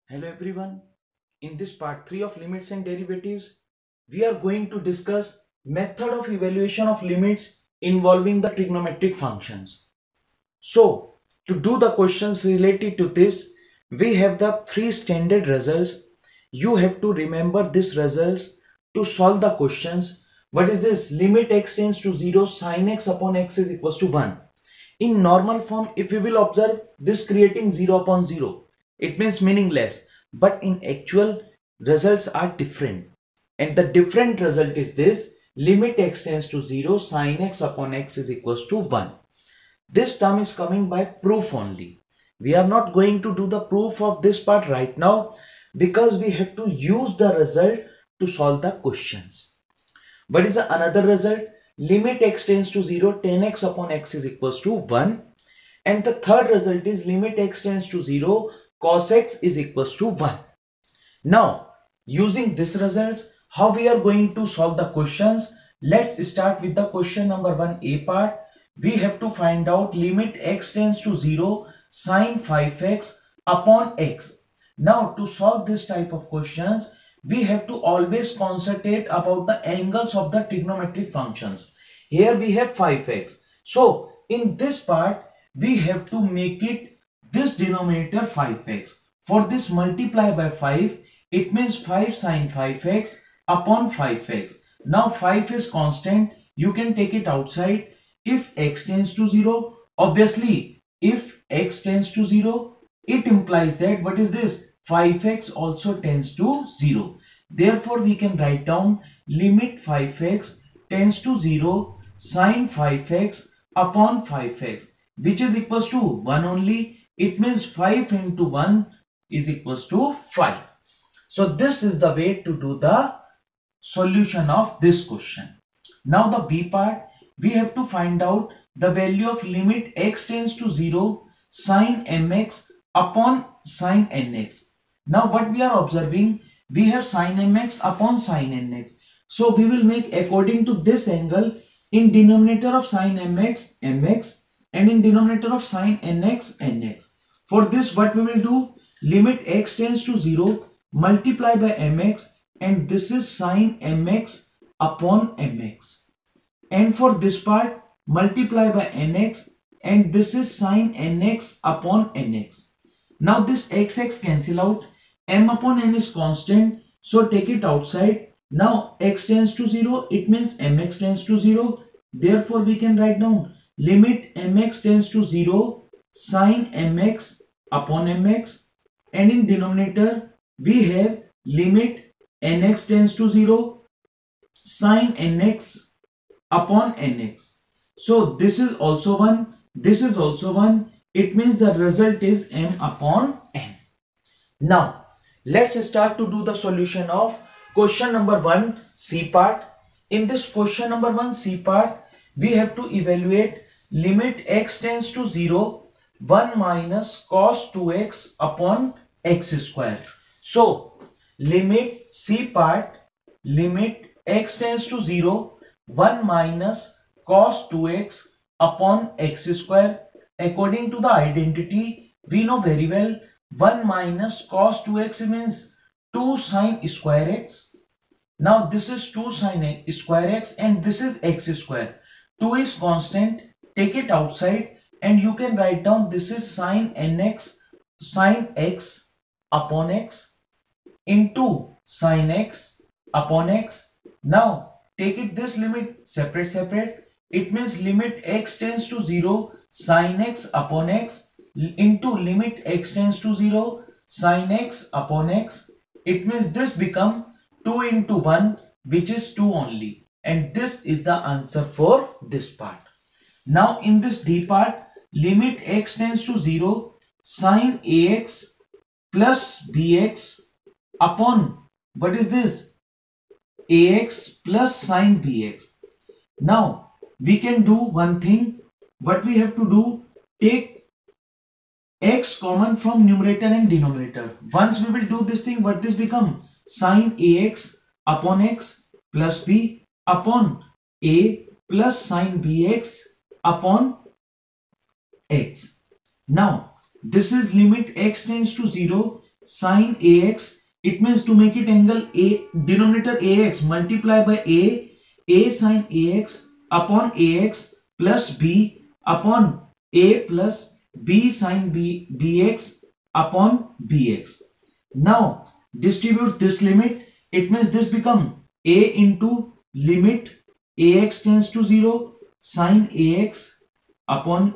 Hello everyone. In this part 3 of limits and derivatives, we are going to discuss method of evaluation of limits involving the trigonometric functions. So, to do the questions related to this, we have the three standard results. You have to remember these results to solve the questions. What is this? Limit x tends to 0, sin x upon x is equals to 1. In normal form, if we will observe this creating 0 upon 0, it means meaningless. But in actual, results are different. And the different result is this: limit x tends to 0, sin x upon x is equals to 1. This term is coming by proof only. We are not going to do the proof of this part right now because we have to use the result to solve the questions. What is another result? Limit x tends to 0, tan x upon x is equals to 1. And the third result is limit x tends to 0, cos x is equals to 1. Now, using this results, how we are going to solve the questions? Let's start with the question number 1a part. We have to find out limit x tends to 0, sin 5x upon x. Now, to solve this type of questions, we have to always concentrate about the angles of the trigonometric functions. Here we have 5x. So, in this part, we have to make it this denominator 5x. For this, multiply by 5. It means 5 sin 5x upon 5x. Now 5 is constant. You can take it outside. If x tends to 0, obviously if x tends to 0, it implies that what is this? 5x also tends to 0. Therefore, we can write down limit 5x tends to 0 sin 5x upon 5x, which is equals to 1 only. It means 5 into 1 is equals to 5. So this is the way to do the solution of this question. Now the B part, we have to find out the value of limit x tends to 0 sin mx upon sin nx. Now what we are observing, we have sin mx upon sin nx. So we will make according to this angle, in denominator of sin mx, mx, and in denominator of sin nx, nx. For this, what we will do, limit x tends to 0, multiply by mx, and this is sin mx upon mx. And for this part, multiply by nx, and this is sin nx upon nx. Now this xx cancel out, m upon n is constant, so take it outside. Now x tends to 0, it means mx tends to 0. Therefore we can write down limit mx tends to 0 sin mx upon mx, and in denominator we have limit nx tends to 0 sin nx upon nx. So this is also 1, this is also 1. It means the result is m upon n. Now let's start to do the solution of question number 1 C part. In this question number 1 C part, we have to evaluate limit x tends to 0, 1 minus cos 2x upon x square. So limit C part, limit x tends to 0, 1 minus cos 2x upon x square. According to the identity, we know very well 1 minus cos 2x means 2 sin square x. Now this is 2 sin square x and this is x square. 2 is constant, take it outside, and you can write down this is sin nx, sin x upon x into sin x upon x. Now take it this limit separate. It means limit x tends to 0 sin x upon x into limit x tends to 0 sin x upon x. It means this become 2 into 1, which is 2 only, and this is the answer for this part. Now in this D part, limit x tends to 0 sin ax plus bx upon, what is this, ax plus sin bx. Now we can do one thing. What we have to do, take x common from numerator and denominator. Once we will do this thing, what this become, sin ax upon x plus b upon a plus sin bx upon x. Now this is limit x tends to 0, sine ax. It means to make it angle a, denominator ax, multiply by a sine ax upon ax plus b upon a plus b sine bx upon bx. Now distribute this limit. It means this become a into limit ax tends to 0 sine ax upon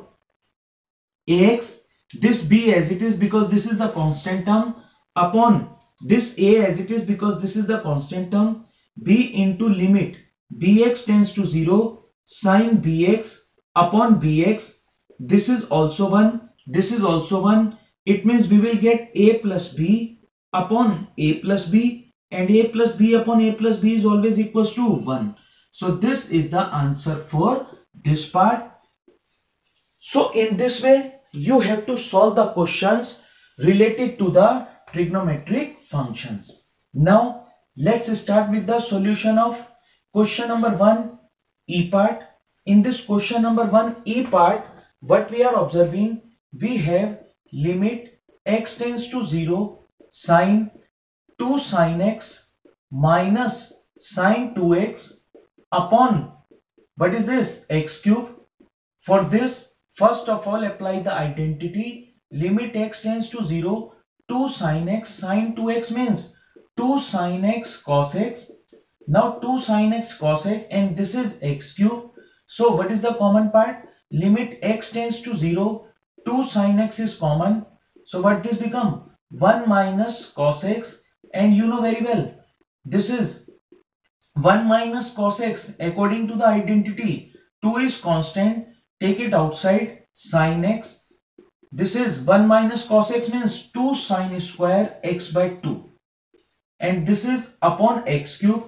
ax, this b as it is because this is the constant term, upon this a as it is because this is the constant term, b into limit bx tends to 0 sine bx upon bx. This is also 1, this is also 1. It means we will get a plus b upon a plus b, and a plus b upon a plus b is always equals to 1. So this is the answer for this part. So in this way you have to solve the questions related to the trigonometric functions. Now let's start with the solution of question number 1 E part. In this question number 1 E part, what we are observing, we have limit x tends to 0 sine 2 sine x minus sine 2x upon, what is this, x cube. For this, first of all apply the identity. Limit x tends to 0 2 sine x, sine 2x means 2 sine x cos x. Now 2 sine x cos x, and this is x cube. So what is the common part? Limit x tends to 0 2 sine x is common. So what this become? 1 minus cos x, and you know very well this is 1 minus cos x. According to the identity, 2 is constant, take it outside, sine x. This is 1 minus cos x means 2 sine square x by 2, and this is upon x cube.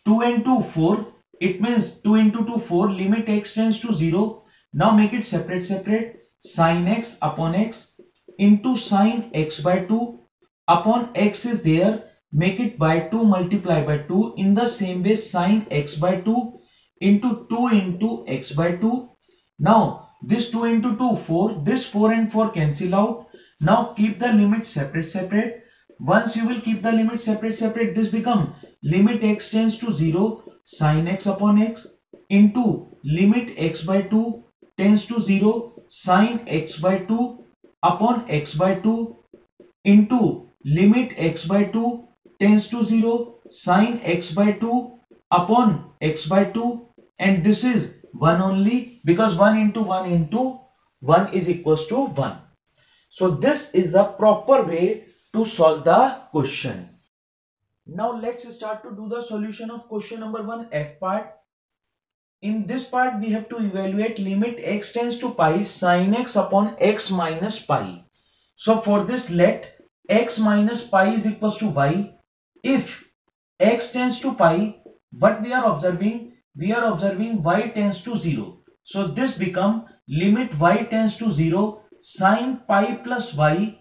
2 and 2 4, it means 2 into 2 4. Limit x tends to 0. Now make it separate, sine x upon x into sine x by 2 upon x is there, make it by 2, multiply by 2. In the same way, sine x by 2 into x by 2. Now this 2 into 2 4, this 4 and 4 cancel out. Now keep the limit separate. Once you will keep the limit separate, this become limit x tends to 0 sine x upon x into limit x by 2 tends to 0 sine x by 2 upon x by 2 into limit x by 2 tends to 0 sine x by 2 upon x by 2, and this is 1 only because 1 into 1 is equals to 1. So this is the proper way to solve the question. Now let's start to do the solution of question number 1 F part. In this part we have to evaluate limit x tends to pi sine x upon x minus pi. So for this, let x minus pi is equals to y. If x tends to pi, what we are observing? We are observing y tends to 0. So this become limit y tends to 0 sine pi plus y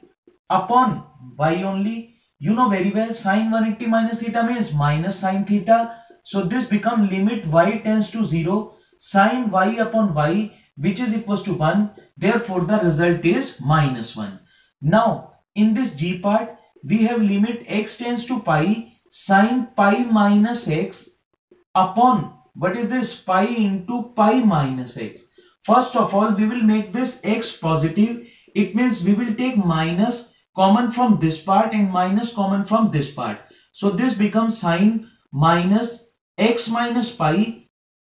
upon y only. You know very well sine 180 minus theta means minus sine theta. So this become limit y tends to 0 sine y upon y, which is equals to 1. Therefore the result is minus 1. Now in this g part we have limit x tends to pi sine pi minus x upon, what is this, pi into pi minus x. First of all we will make this x positive. It means we will take minus common from this part and minus common from this part. So this becomes sine minus x minus pi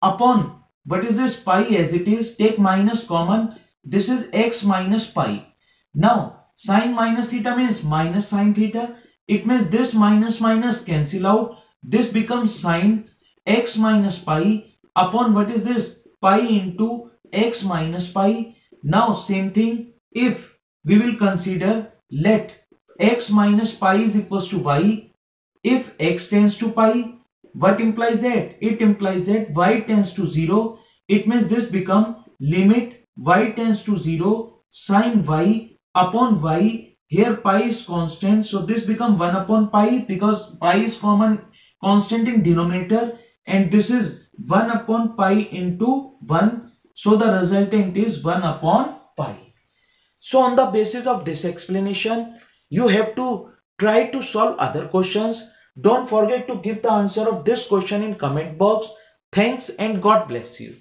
upon, what is this, pi as it is, take minus common, this is x minus pi. Now sine minus theta means minus sine theta. It means this minus minus cancel out. This becomes sine x minus pi upon, what is this, pi into x minus pi. Now same thing, if we will consider, let x minus pi is equals to y. If x tends to pi, what implies that? It implies that y tends to 0. It means this become limit y tends to 0 sine y upon y. Here pi is constant, so this become 1 upon pi because pi is common constant in denominator, and this is 1 upon pi into 1. So the resultant is 1 upon pi. So on the basis of this explanation, you have to Try to solve other questions. Don't forget to give the answer of this question in comment box. Thanks and God bless you.